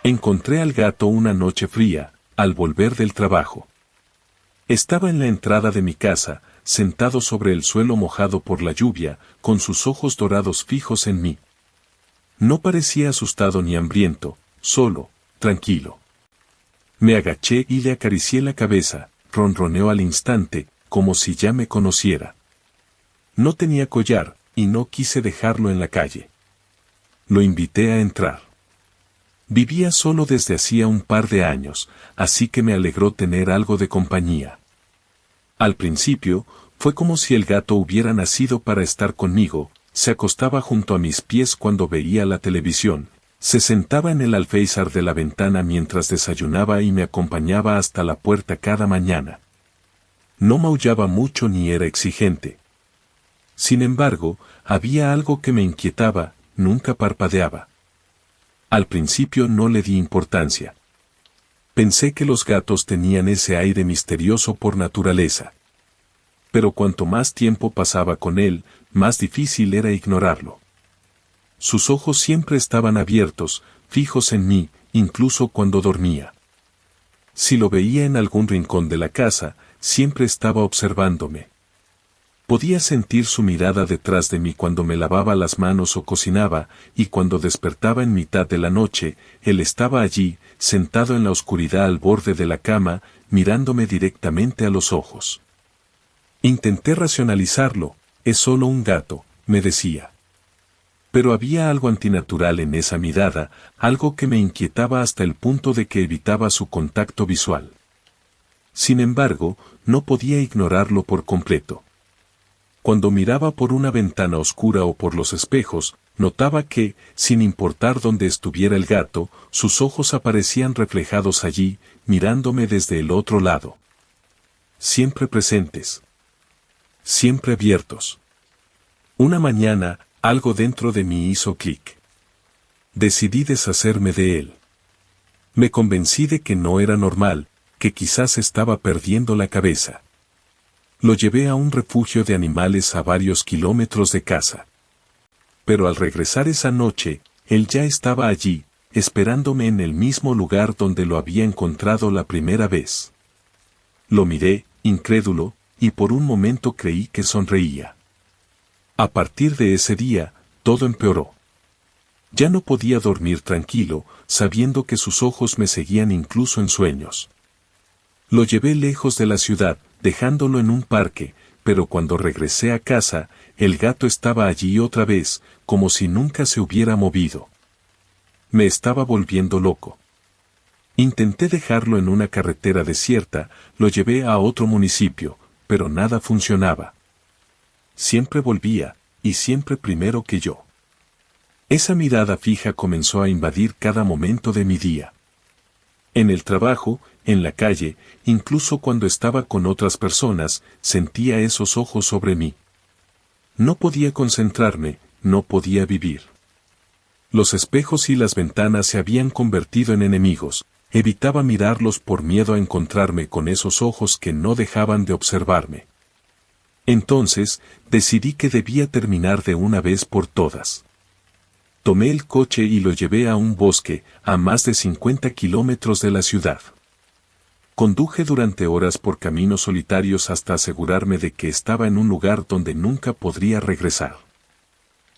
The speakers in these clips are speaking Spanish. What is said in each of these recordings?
Encontré al gato una noche fría, al volver del trabajo. Estaba en la entrada de mi casa, sentado sobre el suelo mojado por la lluvia, con sus ojos dorados fijos en mí. No parecía asustado ni hambriento, solo, tranquilo. Me agaché y le acaricié la cabeza, ronroneó al instante, como si ya me conociera. No tenía collar, y no quise dejarlo en la calle. Lo invité a entrar. Vivía solo desde hacía un par de años, así que me alegró tener algo de compañía. Al principio, fue como si el gato hubiera nacido para estar conmigo. Se acostaba junto a mis pies cuando veía la televisión, se sentaba en el alféizar de la ventana mientras desayunaba y me acompañaba hasta la puerta cada mañana. No maullaba mucho ni era exigente. Sin embargo, había algo que me inquietaba, nunca parpadeaba. Al principio no le di importancia. Pensé que los gatos tenían ese aire misterioso por naturaleza. Pero cuanto más tiempo pasaba con él, más difícil era ignorarlo. Sus ojos siempre estaban abiertos, fijos en mí, incluso cuando dormía. Si lo veía en algún rincón de la casa, siempre estaba observándome. Podía sentir su mirada detrás de mí cuando me lavaba las manos o cocinaba, y cuando despertaba en mitad de la noche, él estaba allí, sentado en la oscuridad al borde de la cama, mirándome directamente a los ojos. Intenté racionalizarlo, es solo un gato, me decía. Pero había algo antinatural en esa mirada, algo que me inquietaba hasta el punto de que evitaba su contacto visual. Sin embargo, no podía ignorarlo por completo. Cuando miraba por una ventana oscura o por los espejos, notaba que, sin importar dónde estuviera el gato, sus ojos aparecían reflejados allí, mirándome desde el otro lado. Siempre presentes. Siempre abiertos. Una mañana, algo dentro de mí hizo clic. Decidí deshacerme de él. Me convencí de que no era normal, que quizás estaba perdiendo la cabeza. Lo llevé a un refugio de animales a varios kilómetros de casa. Pero al regresar esa noche, él ya estaba allí, esperándome en el mismo lugar donde lo había encontrado la primera vez. Lo miré, incrédulo, y por un momento creí que sonreía. A partir de ese día, todo empeoró. Ya no podía dormir tranquilo, sabiendo que sus ojos me seguían incluso en sueños. Lo llevé lejos de la ciudad, dejándolo en un parque, pero cuando regresé a casa, el gato estaba allí otra vez, como si nunca se hubiera movido. Me estaba volviendo loco. Intenté dejarlo en una carretera desierta, lo llevé a otro municipio, pero nada funcionaba. Siempre volvía, y siempre primero que yo. Esa mirada fija comenzó a invadir cada momento de mi día. En el trabajo, en la calle, incluso cuando estaba con otras personas, sentía esos ojos sobre mí. No podía concentrarme, no podía vivir. Los espejos y las ventanas se habían convertido en enemigos, evitaba mirarlos por miedo a encontrarme con esos ojos que no dejaban de observarme. Entonces, decidí que debía terminar de una vez por todas. Tomé el coche y lo llevé a un bosque, a más de 50 kilómetros de la ciudad. Conduje durante horas por caminos solitarios hasta asegurarme de que estaba en un lugar donde nunca podría regresar.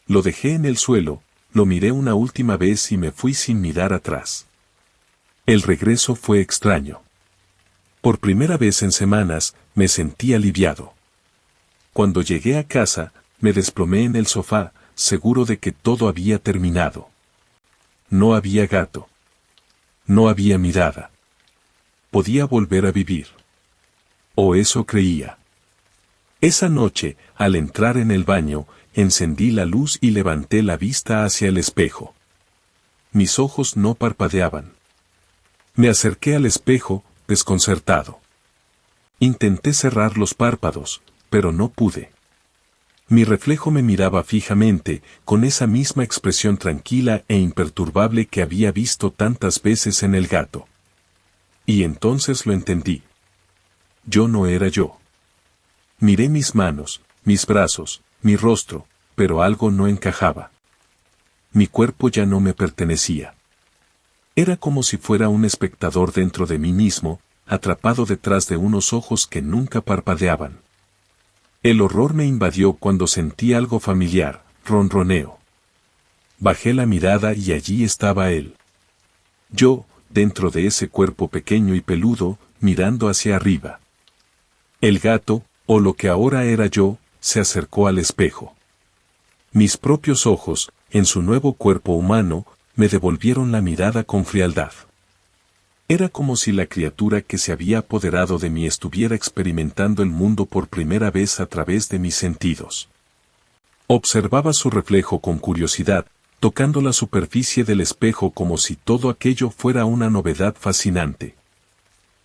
Lo dejé en el suelo, lo miré una última vez y me fui sin mirar atrás. El regreso fue extraño. Por primera vez en semanas, me sentí aliviado. Cuando llegué a casa, me desplomé en el sofá, seguro de que todo había terminado. No había gato. No había mirada. Podía volver a vivir. O eso creía. Esa noche, al entrar en el baño, encendí la luz y levanté la vista hacia el espejo. Mis ojos no parpadeaban. Me acerqué al espejo, desconcertado. Intenté cerrar los párpados, pero no pude. Mi reflejo me miraba fijamente, con esa misma expresión tranquila e imperturbable que había visto tantas veces en el gato. Y entonces lo entendí. Yo no era yo. Miré mis manos, mis brazos, mi rostro, pero algo no encajaba. Mi cuerpo ya no me pertenecía. Era como si fuera un espectador dentro de mí mismo, atrapado detrás de unos ojos que nunca parpadeaban. El horror me invadió cuando sentí algo familiar, ronroneo. Bajé la mirada y allí estaba él. Yo, dentro de ese cuerpo pequeño y peludo, mirando hacia arriba. El gato, o lo que ahora era yo, se acercó al espejo. Mis propios ojos, en su nuevo cuerpo humano, me devolvieron la mirada con frialdad. Era como si la criatura que se había apoderado de mí estuviera experimentando el mundo por primera vez a través de mis sentidos. Observaba su reflejo con curiosidad, tocando la superficie del espejo como si todo aquello fuera una novedad fascinante.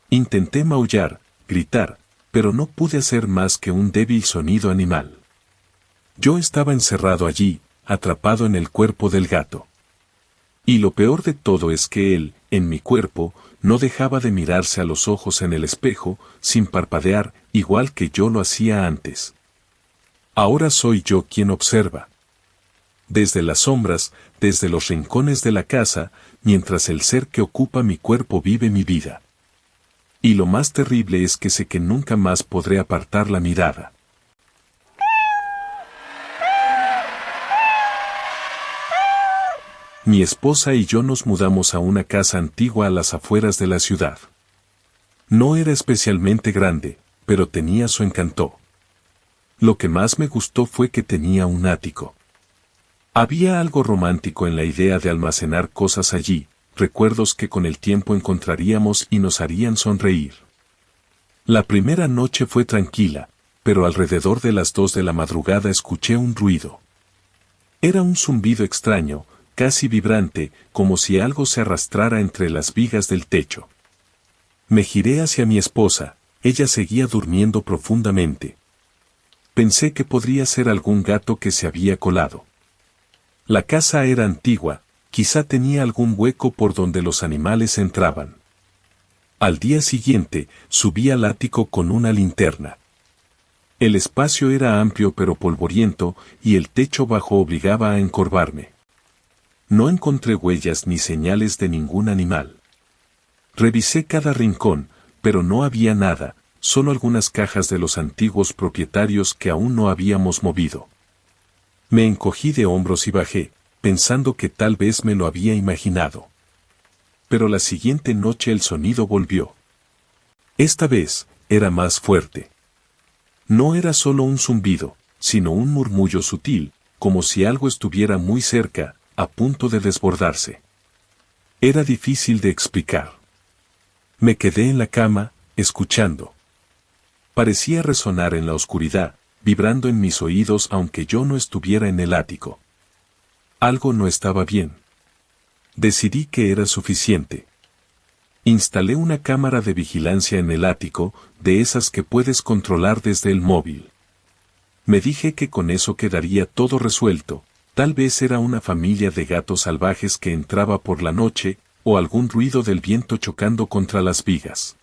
Intenté maullar, gritar, pero no pude hacer más que un débil sonido animal. Yo estaba encerrado allí, atrapado en el cuerpo del gato. Y lo peor de todo es que él, en mi cuerpo, no dejaba de mirarse a los ojos en el espejo, sin parpadear, igual que yo lo hacía antes. Ahora soy yo quien observa. Desde las sombras, desde los rincones de la casa, mientras el ser que ocupa mi cuerpo vive mi vida. Y lo más terrible es que sé que nunca más podré apartar la mirada. Mi esposa y yo nos mudamos a una casa antigua a las afueras de la ciudad. No era especialmente grande, pero tenía su encanto. Lo que más me gustó fue que tenía un ático. Había algo romántico en la idea de almacenar cosas allí, recuerdos que con el tiempo encontraríamos y nos harían sonreír. La primera noche fue tranquila, pero alrededor de las 2 de la madrugada escuché un ruido. Era un zumbido extraño, casi vibrante, como si algo se arrastrara entre las vigas del techo. Me giré hacia mi esposa, ella seguía durmiendo profundamente. Pensé que podría ser algún gato que se había colado. La casa era antigua, quizá tenía algún hueco por donde los animales entraban. Al día siguiente, subí al ático con una linterna. El espacio era amplio pero polvoriento, y el techo bajo obligaba a encorvarme. No encontré huellas ni señales de ningún animal. Revisé cada rincón, pero no había nada, solo algunas cajas de los antiguos propietarios que aún no habíamos movido. Me encogí de hombros y bajé, pensando que tal vez me lo había imaginado. Pero la siguiente noche el sonido volvió. Esta vez, era más fuerte. No era solo un zumbido, sino un murmullo sutil, como si algo estuviera muy cerca, a punto de desbordarse. Era difícil de explicar. Me quedé en la cama, escuchando. Parecía resonar en la oscuridad, vibrando en mis oídos aunque yo no estuviera en el ático. Algo no estaba bien. Decidí que era suficiente. Instalé una cámara de vigilancia en el ático, de esas que puedes controlar desde el móvil. Me dije que con eso quedaría todo resuelto. Tal vez era una familia de gatos salvajes que entraba por la noche, o algún ruido del viento chocando contra las vigas.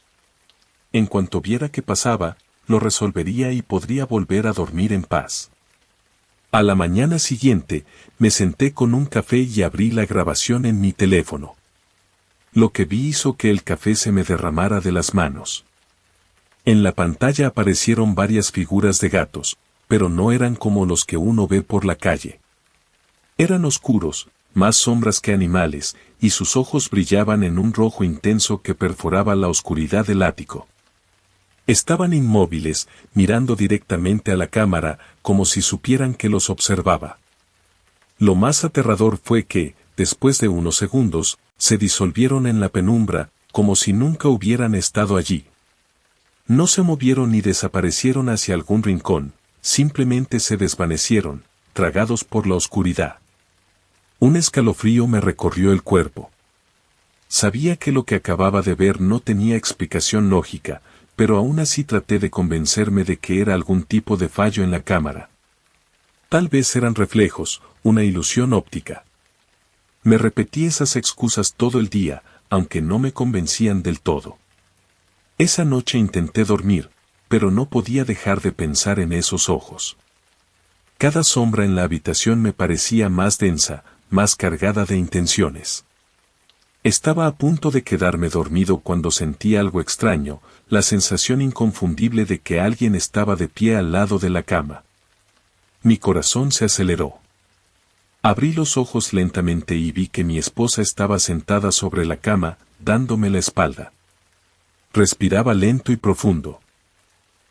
En cuanto viera que pasaba, lo resolvería y podría volver a dormir en paz. A la mañana siguiente, me senté con un café y abrí la grabación en mi teléfono. Lo que vi hizo que el café se me derramara de las manos. En la pantalla aparecieron varias figuras de gatos, pero no eran como los que uno ve por la calle. Eran oscuros, más sombras que animales, y sus ojos brillaban en un rojo intenso que perforaba la oscuridad del ático. Estaban inmóviles, mirando directamente a la cámara, como si supieran que los observaba. Lo más aterrador fue que, después de unos segundos, se disolvieron en la penumbra, como si nunca hubieran estado allí. No se movieron ni desaparecieron hacia algún rincón, simplemente se desvanecieron, tragados por la oscuridad. Un escalofrío me recorrió el cuerpo. Sabía que lo que acababa de ver no tenía explicación lógica, pero aún así traté de convencerme de que era algún tipo de fallo en la cámara. Tal vez eran reflejos, una ilusión óptica. Me repetí esas excusas todo el día, aunque no me convencían del todo. Esa noche intenté dormir, pero no podía dejar de pensar en esos ojos. Cada sombra en la habitación me parecía más densa, más cargada de intenciones. Estaba a punto de quedarme dormido cuando sentí algo extraño, la sensación inconfundible de que alguien estaba de pie al lado de la cama. Mi corazón se aceleró. Abrí los ojos lentamente y vi que mi esposa estaba sentada sobre la cama, dándome la espalda. Respiraba lento y profundo.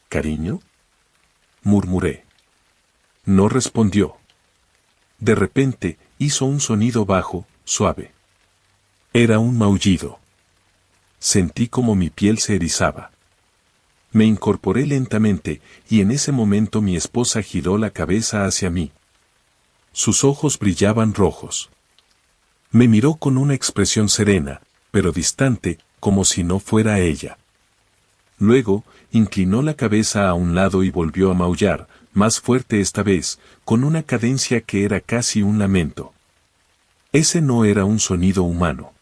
¿Cariño?, murmuré. No respondió. De repente, hizo un sonido bajo, suave. Era un maullido. Sentí como mi piel se erizaba. Me incorporé lentamente, y en ese momento mi esposa giró la cabeza hacia mí. Sus ojos brillaban rojos. Me miró con una expresión serena, pero distante, como si no fuera ella. Luego, inclinó la cabeza a un lado y volvió a maullar, más fuerte esta vez, con una cadencia que era casi un lamento. Ese no era un sonido humano.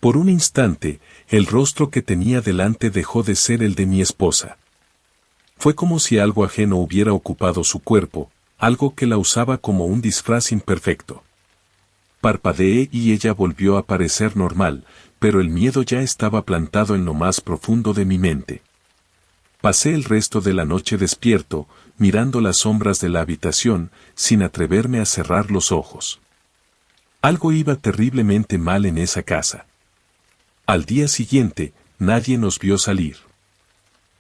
Por un instante, el rostro que tenía delante dejó de ser el de mi esposa. Fue como si algo ajeno hubiera ocupado su cuerpo, algo que la usaba como un disfraz imperfecto. Parpadeé y ella volvió a parecer normal, pero el miedo ya estaba plantado en lo más profundo de mi mente. Pasé el resto de la noche despierto, mirando las sombras de la habitación, sin atreverme a cerrar los ojos. Algo iba terriblemente mal en esa casa. Al día siguiente, nadie nos vio salir.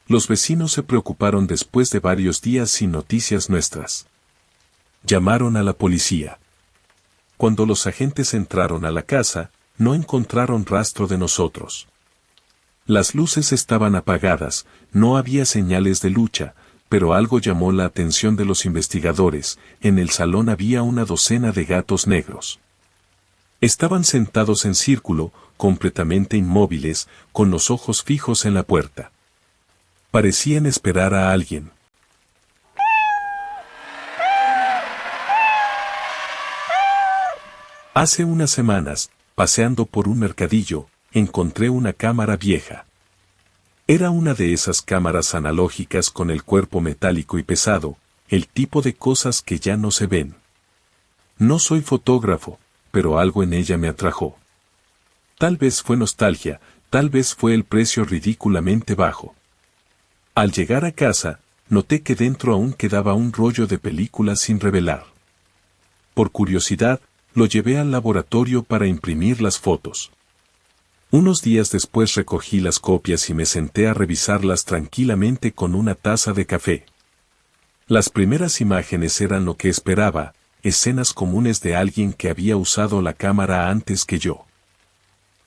Los vecinos se preocuparon después de varios días sin noticias nuestras. Llamaron a la policía. Cuando los agentes entraron a la casa, no encontraron rastro de nosotros. Las luces estaban apagadas, no había señales de lucha, pero algo llamó la atención de los investigadores. En el salón había una docena de gatos negros. Estaban sentados en círculo, completamente inmóviles, con los ojos fijos en la puerta. Parecían esperar a alguien. Hace unas semanas, paseando por un mercadillo, encontré una cámara vieja. Era una de esas cámaras analógicas con el cuerpo metálico y pesado, el tipo de cosas que ya no se ven. No soy fotógrafo, pero algo en ella me atrajo. Tal vez fue nostalgia, tal vez fue el precio ridículamente bajo. Al llegar a casa, noté que dentro aún quedaba un rollo de película sin revelar. Por curiosidad, lo llevé al laboratorio para imprimir las fotos. Unos días después recogí las copias y me senté a revisarlas tranquilamente con una taza de café. Las primeras imágenes eran lo que esperaba, escenas comunes de alguien que había usado la cámara antes que yo.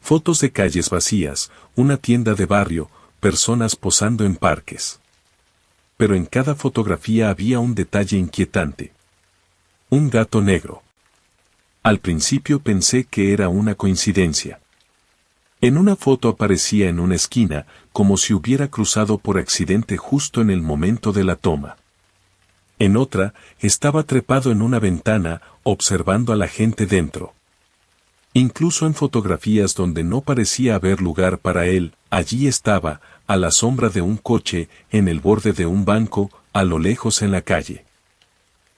Fotos de calles vacías, una tienda de barrio, personas posando en parques. Pero en cada fotografía había un detalle inquietante. Un gato negro. Al principio pensé que era una coincidencia. En una foto aparecía en una esquina, como si hubiera cruzado por accidente justo en el momento de la toma. En otra, estaba trepado en una ventana, observando a la gente dentro. Incluso en fotografías donde no parecía haber lugar para él, allí estaba, a la sombra de un coche, en el borde de un banco, a lo lejos en la calle.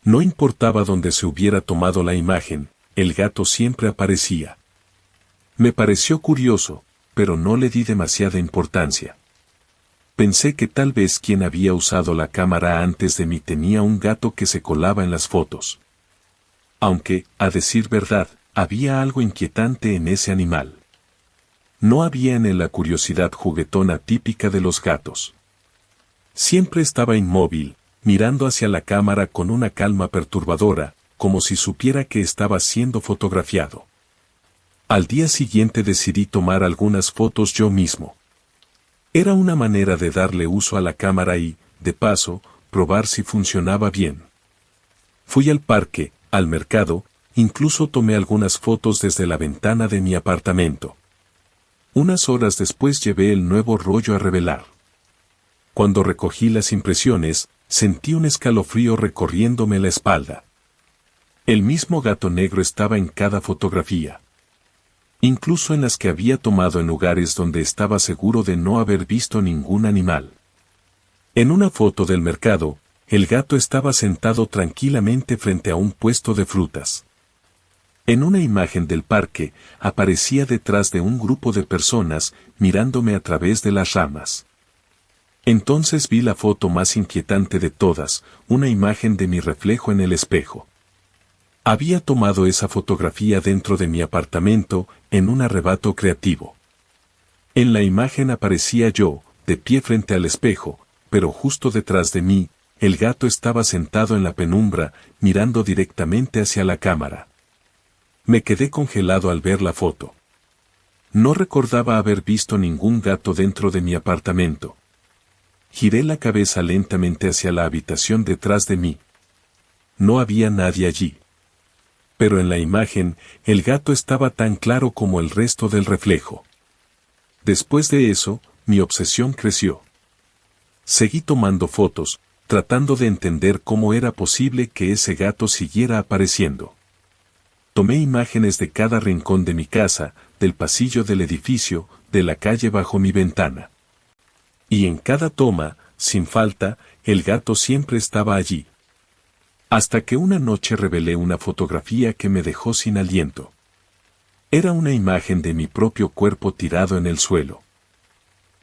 No importaba dónde se hubiera tomado la imagen, el gato siempre aparecía. Me pareció curioso, pero no le di demasiada importancia. Pensé que tal vez quien había usado la cámara antes de mí tenía un gato que se colaba en las fotos. Aunque, a decir verdad, había algo inquietante en ese animal. No había en él la curiosidad juguetona típica de los gatos. Siempre estaba inmóvil, mirando hacia la cámara con una calma perturbadora, como si supiera que estaba siendo fotografiado. Al día siguiente decidí tomar algunas fotos yo mismo. Era una manera de darle uso a la cámara y, de paso, probar si funcionaba bien. Fui al parque, al mercado, incluso tomé algunas fotos desde la ventana de mi apartamento. Unas horas después llevé el nuevo rollo a revelar. Cuando recogí las impresiones, sentí un escalofrío recorriéndome la espalda. El mismo gato negro estaba en cada fotografía. Incluso en las que había tomado en lugares donde estaba seguro de no haber visto ningún animal. En una foto del mercado, el gato estaba sentado tranquilamente frente a un puesto de frutas. En una imagen del parque, aparecía detrás de un grupo de personas, mirándome a través de las ramas. Entonces vi la foto más inquietante de todas, una imagen de mi reflejo en el espejo. Había tomado esa fotografía dentro de mi apartamento, en un arrebato creativo. En la imagen aparecía yo, de pie frente al espejo, pero justo detrás de mí, el gato estaba sentado en la penumbra, mirando directamente hacia la cámara. Me quedé congelado al ver la foto. No recordaba haber visto ningún gato dentro de mi apartamento. Giré la cabeza lentamente hacia la habitación detrás de mí. No había nadie allí. Pero en la imagen, el gato estaba tan claro como el resto del reflejo. Después de eso, mi obsesión creció. Seguí tomando fotos, tratando de entender cómo era posible que ese gato siguiera apareciendo. Tomé imágenes de cada rincón de mi casa, del pasillo del edificio, de la calle bajo mi ventana. Y en cada toma, sin falta, el gato siempre estaba allí. Hasta que una noche revelé una fotografía que me dejó sin aliento. Era una imagen de mi propio cuerpo tirado en el suelo.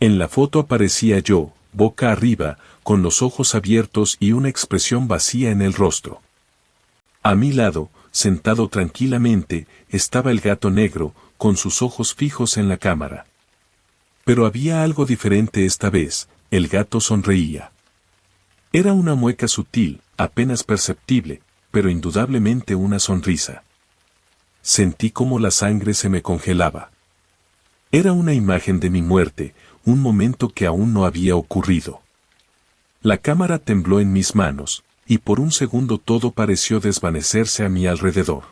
En la foto aparecía yo, boca arriba, con los ojos abiertos y una expresión vacía en el rostro. A mi lado, sentado tranquilamente, estaba el gato negro, con sus ojos fijos en la cámara. Pero había algo diferente esta vez, el gato sonreía. Era una mueca sutil, apenas perceptible, pero indudablemente una sonrisa. Sentí como la sangre se me congelaba. Era una imagen de mi muerte, un momento que aún no había ocurrido. La cámara tembló en mis manos, y por un segundo todo pareció desvanecerse a mi alrededor.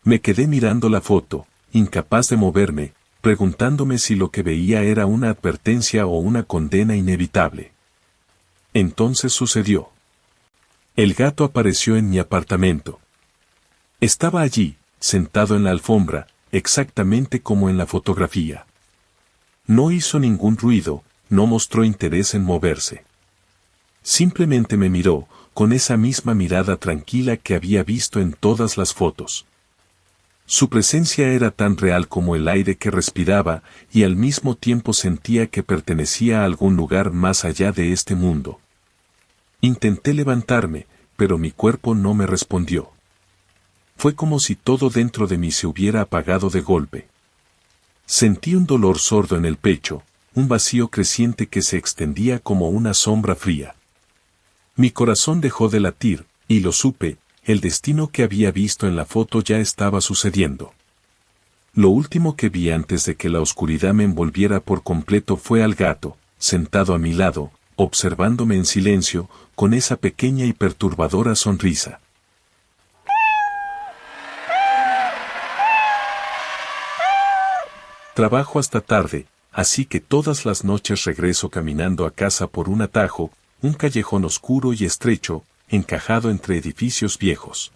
Me quedé mirando la foto, incapaz de moverme, preguntándome si lo que veía era una advertencia o una condena inevitable. Entonces sucedió. El gato apareció en mi apartamento. Estaba allí, sentado en la alfombra, exactamente como en la fotografía. No hizo ningún ruido, no mostró interés en moverse. Simplemente me miró, con esa misma mirada tranquila que había visto en todas las fotos. Su presencia era tan real como el aire que respiraba, y al mismo tiempo sentía que pertenecía a algún lugar más allá de este mundo. Intenté levantarme, pero mi cuerpo no me respondió. Fue como si todo dentro de mí se hubiera apagado de golpe. Sentí un dolor sordo en el pecho, un vacío creciente que se extendía como una sombra fría. Mi corazón dejó de latir, y lo supe, el destino que había visto en la foto ya estaba sucediendo. Lo último que vi antes de que la oscuridad me envolviera por completo fue al gato, sentado a mi lado, observándome en silencio, con esa pequeña y perturbadora sonrisa. Trabajo hasta tarde, así que todas las noches regreso caminando a casa por un atajo, un callejón oscuro y estrecho, encajado entre edificios viejos.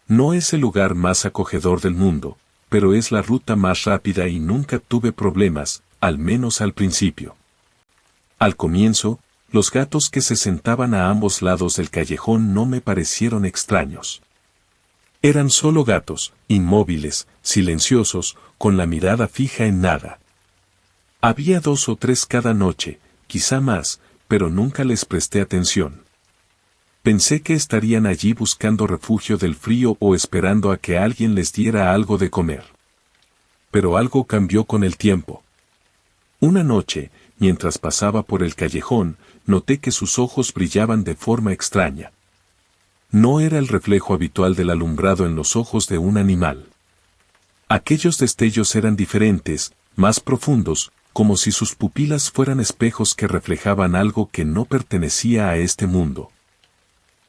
No es el lugar más acogedor del mundo, pero es la ruta más rápida y nunca tuve problemas, al menos al principio. Al comienzo, los gatos que se sentaban a ambos lados del callejón no me parecieron extraños. Eran solo gatos, inmóviles, silenciosos, con la mirada fija en nada. Había 2 o 3 cada noche, quizá más, pero nunca les presté atención. Pensé que estarían allí buscando refugio del frío o esperando a que alguien les diera algo de comer. Pero algo cambió con el tiempo. Una noche, mientras pasaba por el callejón, noté que sus ojos brillaban de forma extraña. No era el reflejo habitual del alumbrado en los ojos de un animal. Aquellos destellos eran diferentes, más profundos, como si sus pupilas fueran espejos que reflejaban algo que no pertenecía a este mundo.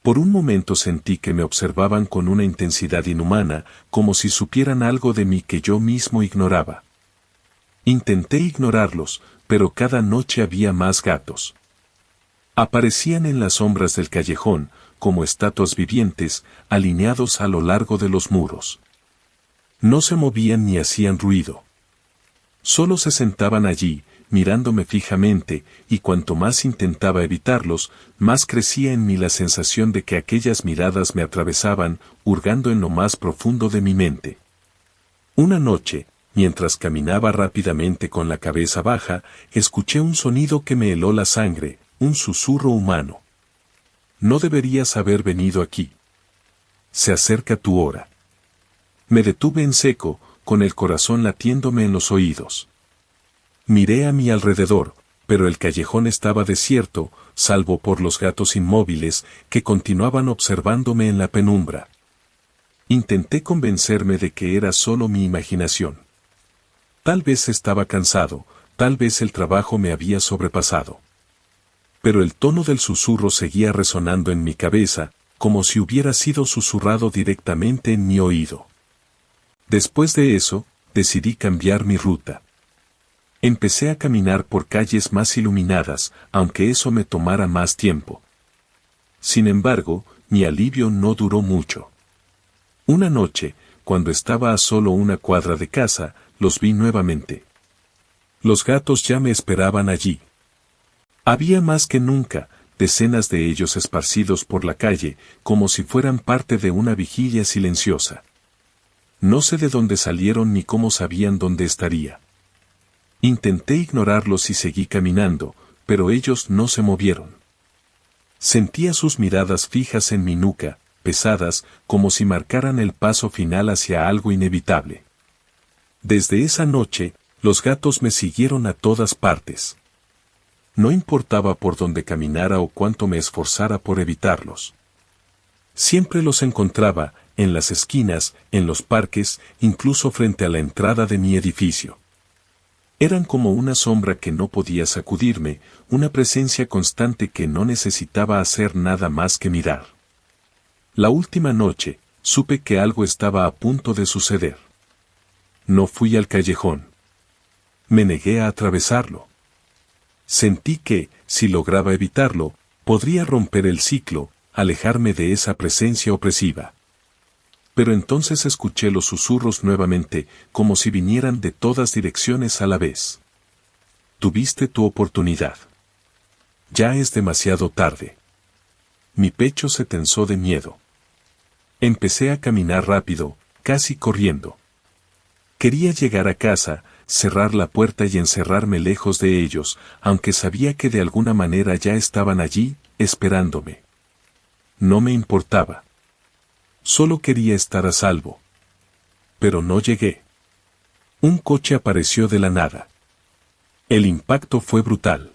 Por un momento sentí que me observaban con una intensidad inhumana, como si supieran algo de mí que yo mismo ignoraba. Intenté ignorarlos, pero cada noche había más gatos. Aparecían en las sombras del callejón, como estatuas vivientes, alineados a lo largo de los muros. No se movían ni hacían ruido. Solo se sentaban allí, mirándome fijamente, y cuanto más intentaba evitarlos, más crecía en mí la sensación de que aquellas miradas me atravesaban, hurgando en lo más profundo de mi mente. Una noche, mientras caminaba rápidamente con la cabeza baja, escuché un sonido que me heló la sangre, un susurro humano. No deberías haber venido aquí. Se acerca tu hora. Me detuve en seco, con el corazón latiéndome en los oídos. Miré a mi alrededor, pero el callejón estaba desierto, salvo por los gatos inmóviles que continuaban observándome en la penumbra. Intenté convencerme de que era solo mi imaginación. Tal vez estaba cansado, tal vez el trabajo me había sobrepasado. Pero el tono del susurro seguía resonando en mi cabeza, como si hubiera sido susurrado directamente en mi oído. Después de eso, decidí cambiar mi ruta. Empecé a caminar por calles más iluminadas, aunque eso me tomara más tiempo. Sin embargo, mi alivio no duró mucho. Una noche, cuando estaba a solo una cuadra de casa, los vi nuevamente. Los gatos ya me esperaban allí. Había más que nunca, decenas de ellos esparcidos por la calle, como si fueran parte de una vigilia silenciosa. No sé de dónde salieron ni cómo sabían dónde estaría. Intenté ignorarlos y seguí caminando, pero ellos no se movieron. Sentía sus miradas fijas en mi nuca, pesadas, como si marcaran el paso final hacia algo inevitable. Desde esa noche, los gatos me siguieron a todas partes. No importaba por dónde caminara o cuánto me esforzara por evitarlos. Siempre los encontraba, en las esquinas, en los parques, incluso frente a la entrada de mi edificio. Eran como una sombra que no podía sacudirme, una presencia constante que no necesitaba hacer nada más que mirar. La última noche, supe que algo estaba a punto de suceder. No fui al callejón. Me negué a atravesarlo. Sentí que, si lograba evitarlo, podría romper el ciclo, alejarme de esa presencia opresiva. Pero entonces escuché los susurros nuevamente, como si vinieran de todas direcciones a la vez. Tuviste tu oportunidad. Ya es demasiado tarde. Mi pecho se tensó de miedo. Empecé a caminar rápido, casi corriendo. Quería llegar a casa, cerrar la puerta y encerrarme lejos de ellos, aunque sabía que de alguna manera ya estaban allí, esperándome. No me importaba. Solo quería estar a salvo. Pero no llegué. Un coche apareció de la nada. El impacto fue brutal.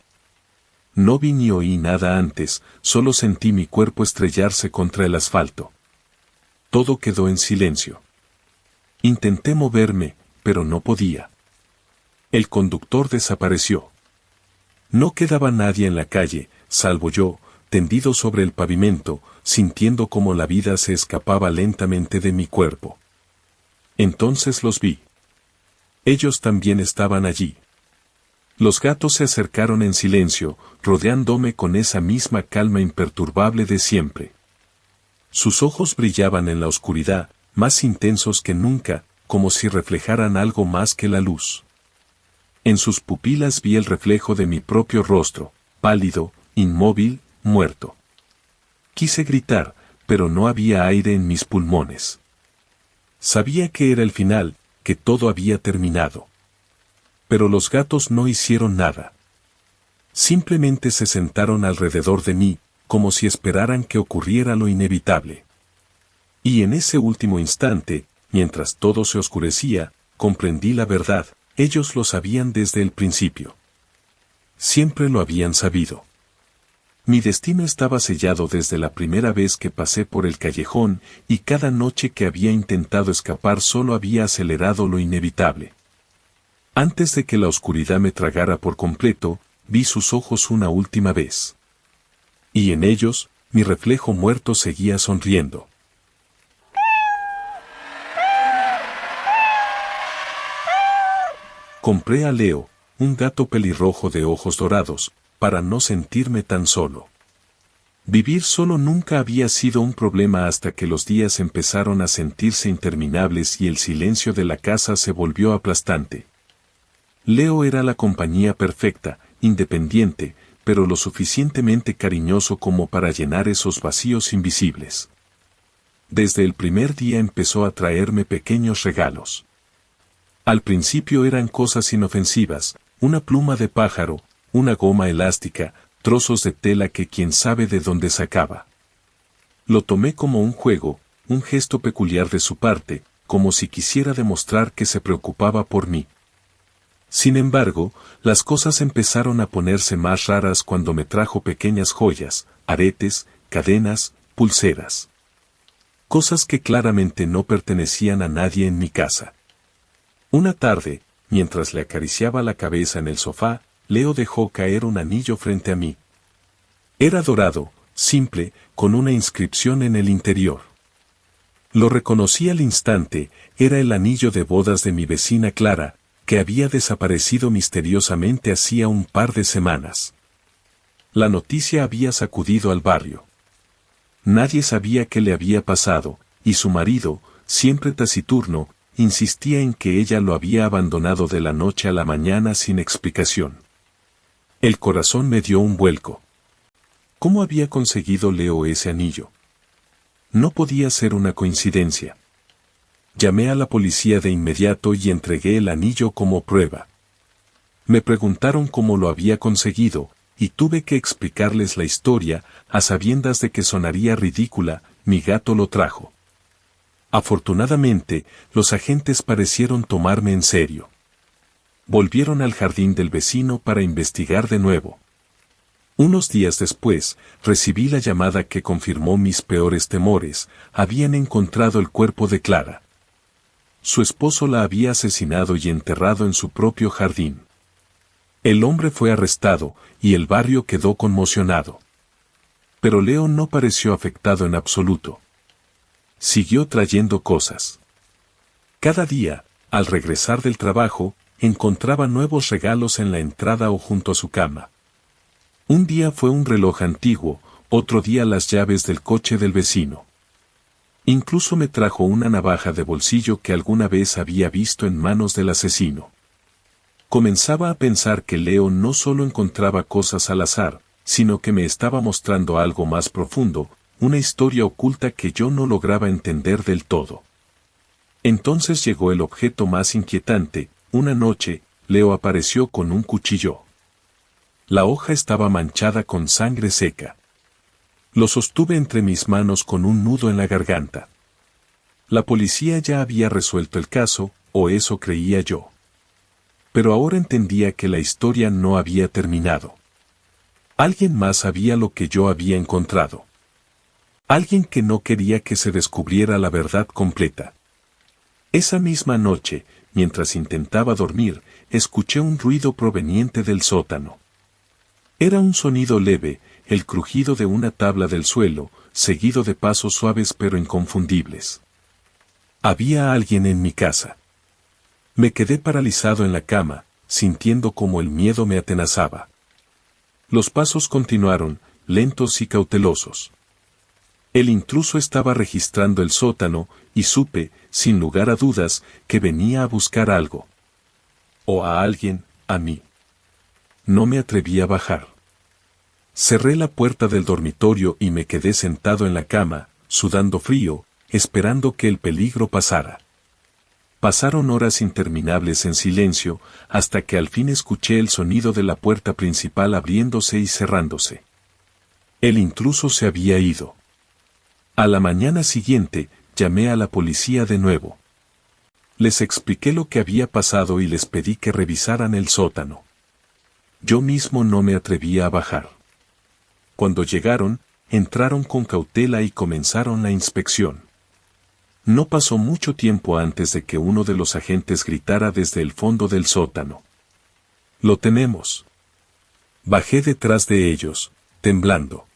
No vi ni oí nada antes, solo sentí mi cuerpo estrellarse contra el asfalto. Todo quedó en silencio. Intenté moverme, pero no podía. El conductor desapareció. No quedaba nadie en la calle, salvo yo, tendido sobre el pavimento, sintiendo cómo la vida se escapaba lentamente de mi cuerpo. Entonces los vi. Ellos también estaban allí. Los gatos se acercaron en silencio, rodeándome con esa misma calma imperturbable de siempre. Sus ojos brillaban en la oscuridad, más intensos que nunca, como si reflejaran algo más que la luz. En sus pupilas vi el reflejo de mi propio rostro, pálido, inmóvil, muerto. Quise gritar, pero no había aire en mis pulmones. Sabía que era el final, que todo había terminado. Pero los gatos no hicieron nada. Simplemente se sentaron alrededor de mí, como si esperaran que ocurriera lo inevitable. Y en ese último instante, mientras todo se oscurecía, comprendí la verdad, ellos lo sabían desde el principio. Siempre lo habían sabido. Mi destino estaba sellado desde la primera vez que pasé por el callejón, y cada noche que había intentado escapar solo había acelerado lo inevitable. Antes de que la oscuridad me tragara por completo, vi sus ojos una última vez. Y en ellos, mi reflejo muerto seguía sonriendo. Compré a Leo, un gato pelirrojo de ojos dorados, para no sentirme tan solo. Vivir solo nunca había sido un problema hasta que los días empezaron a sentirse interminables y el silencio de la casa se volvió aplastante. Leo era la compañía perfecta, independiente, pero lo suficientemente cariñoso como para llenar esos vacíos invisibles. Desde el primer día empezó a traerme pequeños regalos. Al principio eran cosas inofensivas, una pluma de pájaro, una goma elástica, trozos de tela que quién sabe de dónde sacaba. Lo tomé como un juego, un gesto peculiar de su parte, como si quisiera demostrar que se preocupaba por mí. Sin embargo, las cosas empezaron a ponerse más raras cuando me trajo pequeñas joyas, aretes, cadenas, pulseras. Cosas que claramente no pertenecían a nadie en mi casa. Una tarde, mientras le acariciaba la cabeza en el sofá, Leo dejó caer un anillo frente a mí. Era dorado, simple, con una inscripción en el interior. Lo reconocí al instante, era el anillo de bodas de mi vecina Clara, que había desaparecido misteriosamente hacía un par de semanas. La noticia había sacudido al barrio. Nadie sabía qué le había pasado, y su marido, siempre taciturno, insistía en que ella lo había abandonado de la noche a la mañana sin explicación. El corazón me dio un vuelco. ¿Cómo había conseguido Leo ese anillo? No podía ser una coincidencia. Llamé a la policía de inmediato y entregué el anillo como prueba. Me preguntaron cómo lo había conseguido, y tuve que explicarles la historia, a sabiendas de que sonaría ridícula, mi gato lo trajo. Afortunadamente, los agentes parecieron tomarme en serio. Volvieron al jardín del vecino para investigar de nuevo. Unos días después, recibí la llamada que confirmó mis peores temores, habían encontrado el cuerpo de Clara. Su esposo la había asesinado y enterrado en su propio jardín. El hombre fue arrestado, y el barrio quedó conmocionado. Pero Leo no pareció afectado en absoluto. Siguió trayendo cosas. Cada día, al regresar del trabajo, encontraba nuevos regalos en la entrada o junto a su cama. Un día fue un reloj antiguo, otro día las llaves del coche del vecino. Incluso me trajo una navaja de bolsillo que alguna vez había visto en manos del asesino. Comenzaba a pensar que Leo no solo encontraba cosas al azar, sino que me estaba mostrando algo más profundo, una historia oculta que yo no lograba entender del todo. Entonces llegó el objeto más inquietante. Una noche, Leo apareció con un cuchillo. La hoja estaba manchada con sangre seca. Lo sostuve entre mis manos con un nudo en la garganta. La policía ya había resuelto el caso, o eso creía yo. Pero ahora entendía que la historia no había terminado. Alguien más sabía lo que yo había encontrado. Alguien que no quería que se descubriera la verdad completa. Esa misma noche, mientras intentaba dormir, escuché un ruido proveniente del sótano. Era un sonido leve, el crujido de una tabla del suelo, seguido de pasos suaves pero inconfundibles. Había alguien en mi casa. Me quedé paralizado en la cama, sintiendo como el miedo me atenazaba. Los pasos continuaron, lentos y cautelosos. El intruso estaba registrando el sótano, y supe, sin lugar a dudas, que venía a buscar algo. O a alguien, a mí. No me atreví a bajar. Cerré la puerta del dormitorio y me quedé sentado en la cama, sudando frío, esperando que el peligro pasara. Pasaron horas interminables en silencio, hasta que al fin escuché el sonido de la puerta principal abriéndose y cerrándose. El intruso se había ido. A la mañana siguiente, llamé a la policía de nuevo. Les expliqué lo que había pasado y les pedí que revisaran el sótano. Yo mismo no me atrevía a bajar. Cuando llegaron, entraron con cautela y comenzaron la inspección. No pasó mucho tiempo antes de que uno de los agentes gritara desde el fondo del sótano. «¡Lo tenemos!». Bajé detrás de ellos, temblando.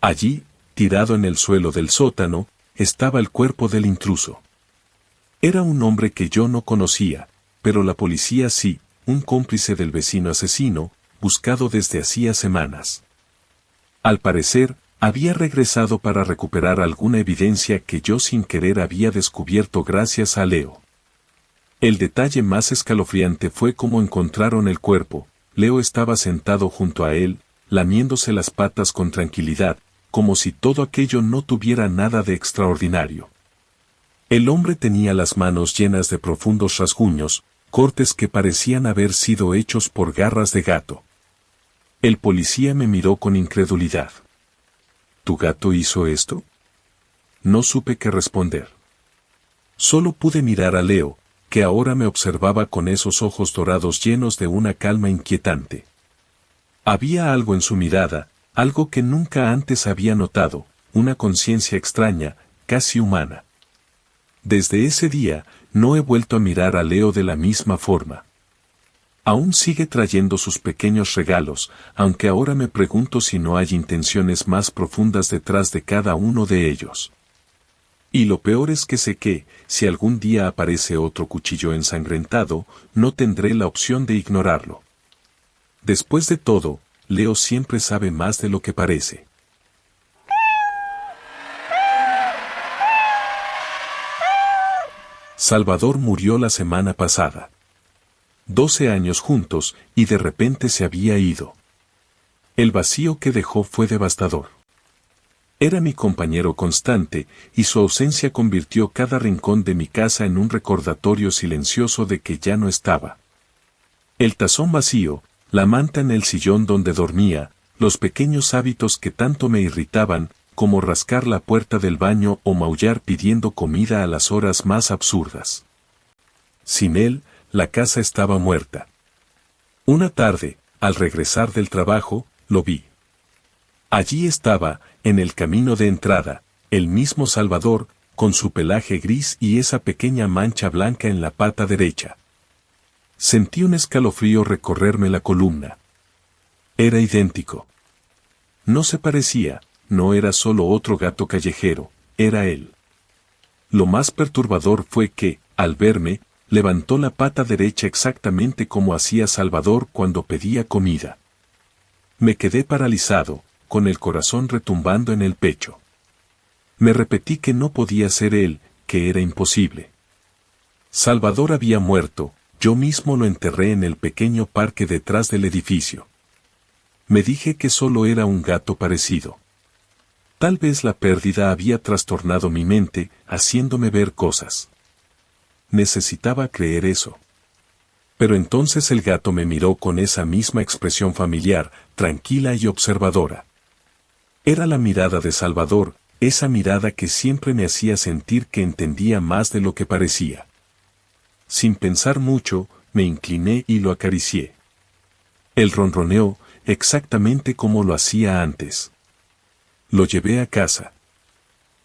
Allí, tirado en el suelo del sótano, estaba el cuerpo del intruso. Era un hombre que yo no conocía, pero la policía sí, un cómplice del vecino asesino, buscado desde hacía semanas. Al parecer, había regresado para recuperar alguna evidencia que yo sin querer había descubierto gracias a Leo. El detalle más escalofriante fue cómo encontraron el cuerpo. Leo estaba sentado junto a él, lamiéndose las patas con tranquilidad, como si todo aquello no tuviera nada de extraordinario. El hombre tenía las manos llenas de profundos rasguños, cortes que parecían haber sido hechos por garras de gato. El policía me miró con incredulidad. ¿Tu gato hizo esto? No supe qué responder. Solo pude mirar a Leo, que ahora me observaba con esos ojos dorados llenos de una calma inquietante. Había algo en su mirada, algo que nunca antes había notado, una conciencia extraña, casi humana. Desde ese día, no he vuelto a mirar a Leo de la misma forma. Aún sigue trayendo sus pequeños regalos, aunque ahora me pregunto si no hay intenciones más profundas detrás de cada uno de ellos. Y lo peor es que sé que, si algún día aparece otro cuchillo ensangrentado, no tendré la opción de ignorarlo. Después de todo, Leo siempre sabe más de lo que parece. Salvador murió la semana pasada. 12 años juntos, y de repente se había ido. El vacío que dejó fue devastador. Era mi compañero constante, y su ausencia convirtió cada rincón de mi casa en un recordatorio silencioso de que ya no estaba. El tazón vacío, la manta en el sillón donde dormía, los pequeños hábitos que tanto me irritaban, como rascar la puerta del baño o maullar pidiendo comida a las horas más absurdas. Sin él, la casa estaba muerta. Una tarde, al regresar del trabajo, lo vi. Allí estaba, en el camino de entrada, el mismo Salvador, con su pelaje gris y esa pequeña mancha blanca en la pata derecha. Sentí un escalofrío recorrerme la columna. Era idéntico. No se parecía, no era solo otro gato callejero, era él. Lo más perturbador fue que, al verme, levantó la pata derecha exactamente como hacía Salvador cuando pedía comida. Me quedé paralizado, con el corazón retumbando en el pecho. Me repetí que no podía ser él, que era imposible. Salvador había muerto, yo mismo lo enterré en el pequeño parque detrás del edificio. Me dije que solo era un gato parecido. Tal vez la pérdida había trastornado mi mente, haciéndome ver cosas. Necesitaba creer eso. Pero entonces el gato me miró con esa misma expresión familiar, tranquila y observadora. Era la mirada de Salvador, esa mirada que siempre me hacía sentir que entendía más de lo que parecía. Sin pensar mucho, me incliné y lo acaricié. Él ronroneó, exactamente como lo hacía antes. Lo llevé a casa.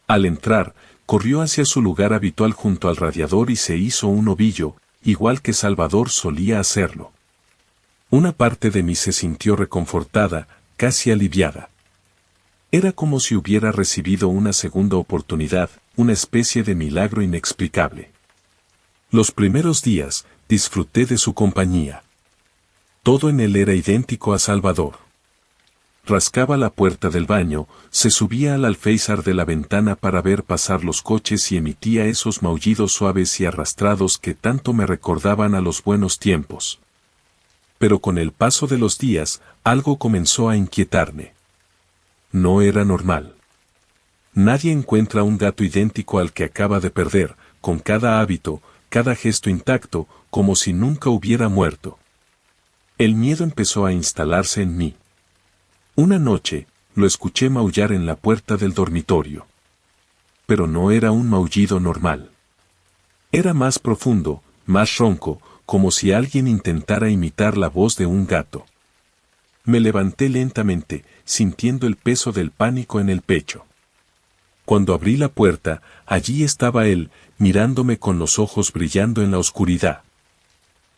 Al entrar, corrió hacia su lugar habitual junto al radiador y se hizo un ovillo, igual que Salvador solía hacerlo. Una parte de mí se sintió reconfortada, casi aliviada. Era como si hubiera recibido una segunda oportunidad, una especie de milagro inexplicable. Los primeros días, disfruté de su compañía. Todo en él era idéntico a Salvador. Rascaba la puerta del baño, se subía al alféizar de la ventana para ver pasar los coches y emitía esos maullidos suaves y arrastrados que tanto me recordaban a los buenos tiempos. Pero con el paso de los días, algo comenzó a inquietarme. No era normal. Nadie encuentra un gato idéntico al que acaba de perder, con cada hábito, cada gesto intacto, como si nunca hubiera muerto. El miedo empezó a instalarse en mí. Una noche, lo escuché maullar en la puerta del dormitorio. Pero no era un maullido normal. Era más profundo, más ronco, como si alguien intentara imitar la voz de un gato. Me levanté lentamente, sintiendo el peso del pánico en el pecho. Cuando abrí la puerta, allí estaba él, mirándome con los ojos brillando en la oscuridad.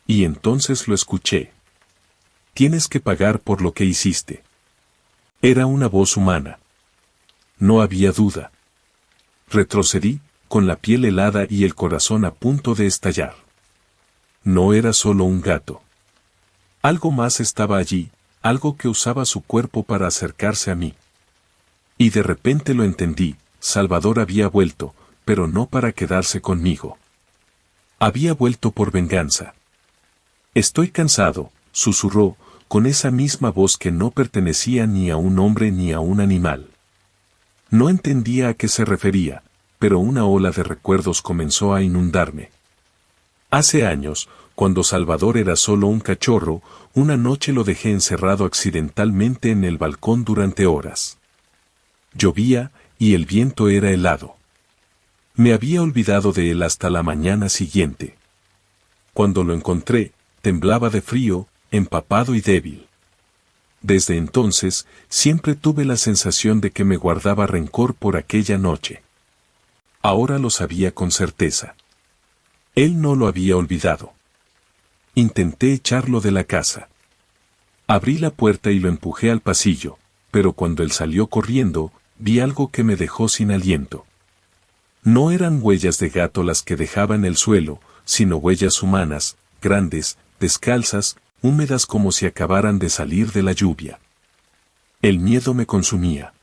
Y entonces lo escuché. Tienes que pagar por lo que hiciste. Era una voz humana. No había duda. Retrocedí, con la piel helada y el corazón a punto de estallar. No era solo un gato. Algo más estaba allí, algo que usaba su cuerpo para acercarse a mí. Y de repente lo entendí, Salvador había vuelto, pero no para quedarse conmigo. Había vuelto por venganza. Estoy cansado, susurró, con esa misma voz que no pertenecía ni a un hombre ni a un animal. No entendía a qué se refería, pero una ola de recuerdos comenzó a inundarme. Hace años, cuando Salvador era solo un cachorro, una noche lo dejé encerrado accidentalmente en el balcón durante horas. Llovía, y el viento era helado. Me había olvidado de él hasta la mañana siguiente. Cuando lo encontré, temblaba de frío, empapado y débil. Desde entonces, siempre tuve la sensación de que me guardaba rencor por aquella noche. Ahora lo sabía con certeza. Él no lo había olvidado. Intenté echarlo de la casa. Abrí la puerta y lo empujé al pasillo, pero cuando él salió corriendo, vi algo que me dejó sin aliento. No eran huellas de gato las que dejaba en el suelo, sino huellas humanas, grandes, descalzas, húmedas como si acabaran de salir de la lluvia. El miedo me consumía.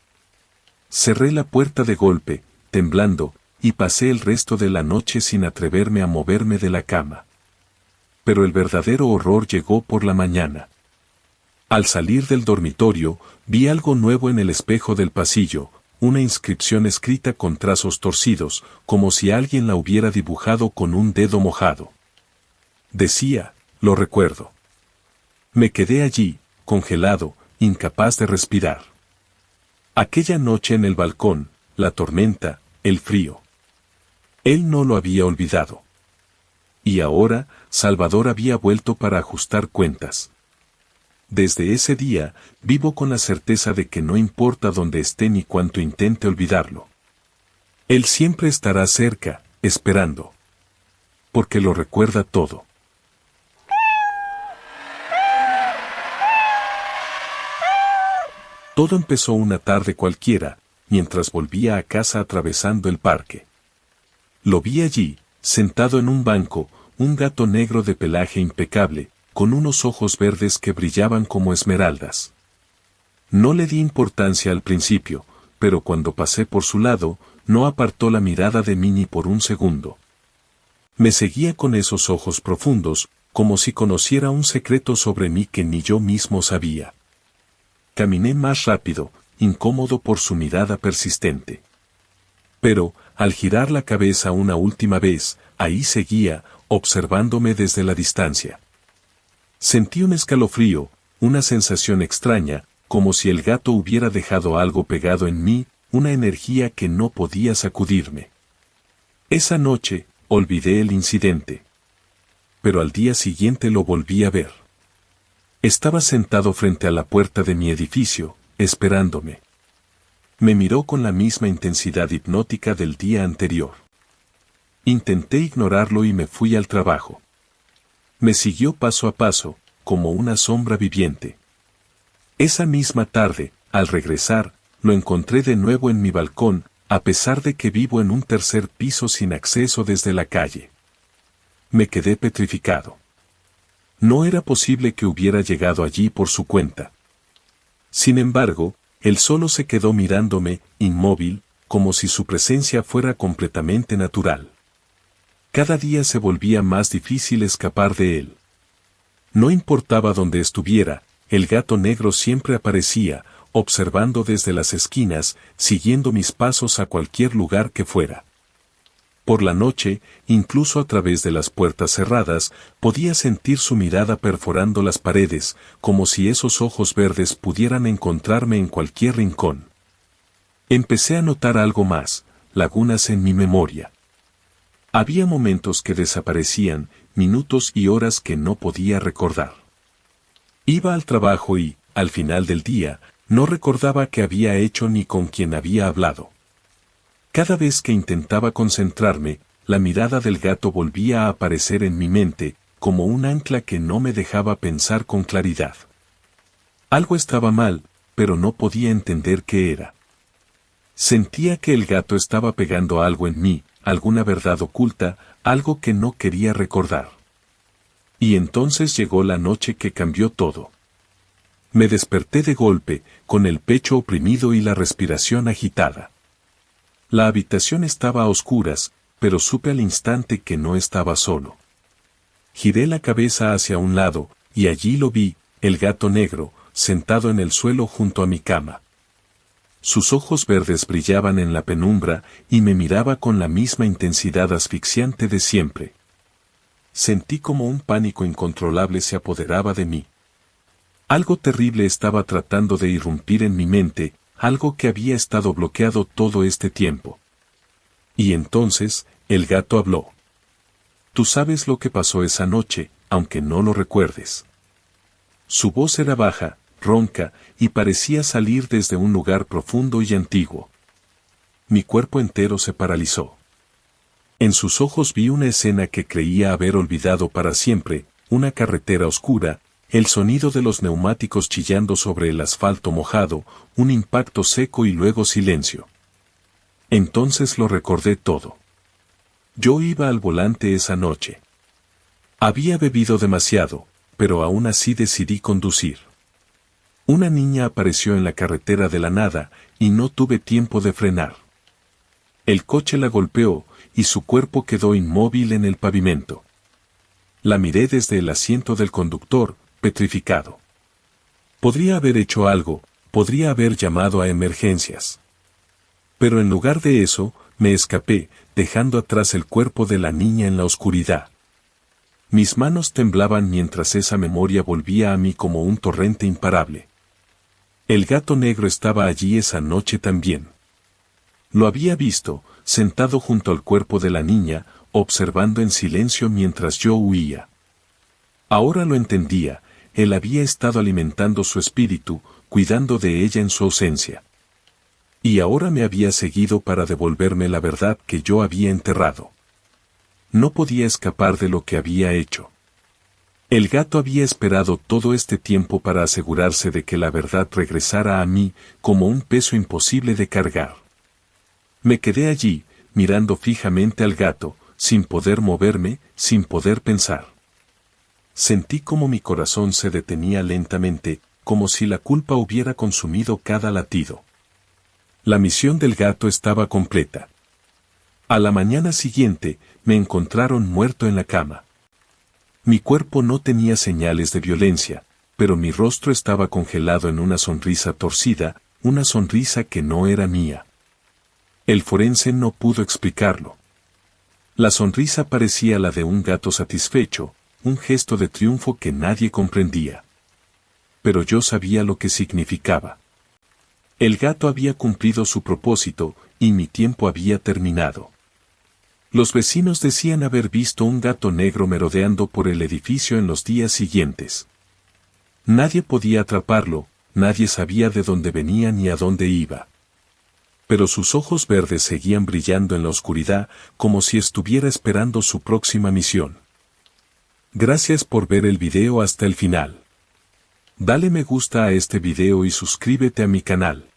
Cerré la puerta de golpe, temblando, y pasé el resto de la noche sin atreverme a moverme de la cama. Pero el verdadero horror llegó por la mañana. Al salir del dormitorio, vi algo nuevo en el espejo del pasillo, una inscripción escrita con trazos torcidos, como si alguien la hubiera dibujado con un dedo mojado. Decía, lo recuerdo. Me quedé allí, congelado, incapaz de respirar. Aquella noche en el balcón, la tormenta, el frío. Él no lo había olvidado. Y ahora, Salvador había vuelto para ajustar cuentas. Desde ese día, vivo con la certeza de que no importa dónde esté ni cuánto intente olvidarlo. Él siempre estará cerca, esperando. Porque lo recuerda todo. Todo empezó una tarde cualquiera, mientras volvía a casa atravesando el parque. Lo vi allí, sentado en un banco, un gato negro de pelaje impecable, con unos ojos verdes que brillaban como esmeraldas. No le di importancia al principio, pero cuando pasé por su lado, no apartó la mirada de mí ni por un segundo. Me seguía con esos ojos profundos, como si conociera un secreto sobre mí que ni yo mismo sabía. Caminé más rápido, incómodo por su mirada persistente. Pero, al girar la cabeza una última vez, ahí seguía, observándome desde la distancia. Sentí un escalofrío, una sensación extraña, como si el gato hubiera dejado algo pegado en mí, una energía que no podía sacudirme. Esa noche, olvidé el incidente. Pero al día siguiente lo volví a ver. Estaba sentado frente a la puerta de mi edificio, esperándome. Me miró con la misma intensidad hipnótica del día anterior. Intenté ignorarlo y me fui al trabajo. Me siguió paso a paso, como una sombra viviente. Esa misma tarde, al regresar, lo encontré de nuevo en mi balcón, a pesar de que vivo en un tercer piso sin acceso desde la calle. Me quedé petrificado. No era posible que hubiera llegado allí por su cuenta. Sin embargo, él solo se quedó mirándome, inmóvil, como si su presencia fuera completamente natural. Cada día se volvía más difícil escapar de él. No importaba dónde estuviera, el gato negro siempre aparecía, observando desde las esquinas, siguiendo mis pasos a cualquier lugar que fuera. Por la noche, incluso a través de las puertas cerradas, podía sentir su mirada perforando las paredes, como si esos ojos verdes pudieran encontrarme en cualquier rincón. Empecé a notar algo más, lagunas en mi memoria. Había momentos que desaparecían, minutos y horas que no podía recordar. Iba al trabajo y, al final del día, no recordaba qué había hecho ni con quién había hablado. Cada vez que intentaba concentrarme, la mirada del gato volvía a aparecer en mi mente, como un ancla que no me dejaba pensar con claridad. Algo estaba mal, pero no podía entender qué era. Sentía que el gato estaba pegando algo en mí, alguna verdad oculta, algo que no quería recordar. Y entonces llegó la noche que cambió todo. Me desperté de golpe, con el pecho oprimido y la respiración agitada. La habitación estaba a oscuras, pero supe al instante que no estaba solo. Giré la cabeza hacia un lado, y allí lo vi, el gato negro, sentado en el suelo junto a mi cama. Sus ojos verdes brillaban en la penumbra y me miraba con la misma intensidad asfixiante de siempre. Sentí como un pánico incontrolable se apoderaba de mí. Algo terrible estaba tratando de irrumpir en mi mente, algo que había estado bloqueado todo este tiempo. Y entonces, el gato habló. Tú sabes lo que pasó esa noche, aunque no lo recuerdes. Su voz era baja, ronca, y parecía salir desde un lugar profundo y antiguo. Mi cuerpo entero se paralizó. En sus ojos vi una escena que creía haber olvidado para siempre, una carretera oscura, el sonido de los neumáticos chillando sobre el asfalto mojado, un impacto seco y luego silencio. Entonces lo recordé todo. Yo iba al volante esa noche. Había bebido demasiado, pero aún así decidí conducir. Una niña apareció en la carretera de la nada, y no tuve tiempo de frenar. El coche la golpeó, y su cuerpo quedó inmóvil en el pavimento. La miré desde el asiento del conductor, petrificado. Podría haber hecho algo, podría haber llamado a emergencias. Pero en lugar de eso, me escapé, dejando atrás el cuerpo de la niña en la oscuridad. Mis manos temblaban mientras esa memoria volvía a mí como un torrente imparable. El gato negro estaba allí esa noche también. Lo había visto, sentado junto al cuerpo de la niña, observando en silencio mientras yo huía. Ahora lo entendía, él había estado alimentando su espíritu, cuidando de ella en su ausencia. Y ahora me había seguido para devolverme la verdad que yo había enterrado. No podía escapar de lo que había hecho. El gato había esperado todo este tiempo para asegurarse de que la verdad regresara a mí como un peso imposible de cargar. Me quedé allí, mirando fijamente al gato, sin poder moverme, sin poder pensar. Sentí como mi corazón se detenía lentamente, como si la culpa hubiera consumido cada latido. La misión del gato estaba completa. A la mañana siguiente, me encontraron muerto en la cama. Mi cuerpo no tenía señales de violencia, pero mi rostro estaba congelado en una sonrisa torcida, una sonrisa que no era mía. El forense no pudo explicarlo. La sonrisa parecía la de un gato satisfecho, un gesto de triunfo que nadie comprendía. Pero yo sabía lo que significaba. El gato había cumplido su propósito, y mi tiempo había terminado. Los vecinos decían haber visto un gato negro merodeando por el edificio en los días siguientes. Nadie podía atraparlo, nadie sabía de dónde venía ni a dónde iba. Pero sus ojos verdes seguían brillando en la oscuridad, como si estuviera esperando su próxima misión. Gracias por ver el video hasta el final. Dale me gusta a este video y suscríbete a mi canal.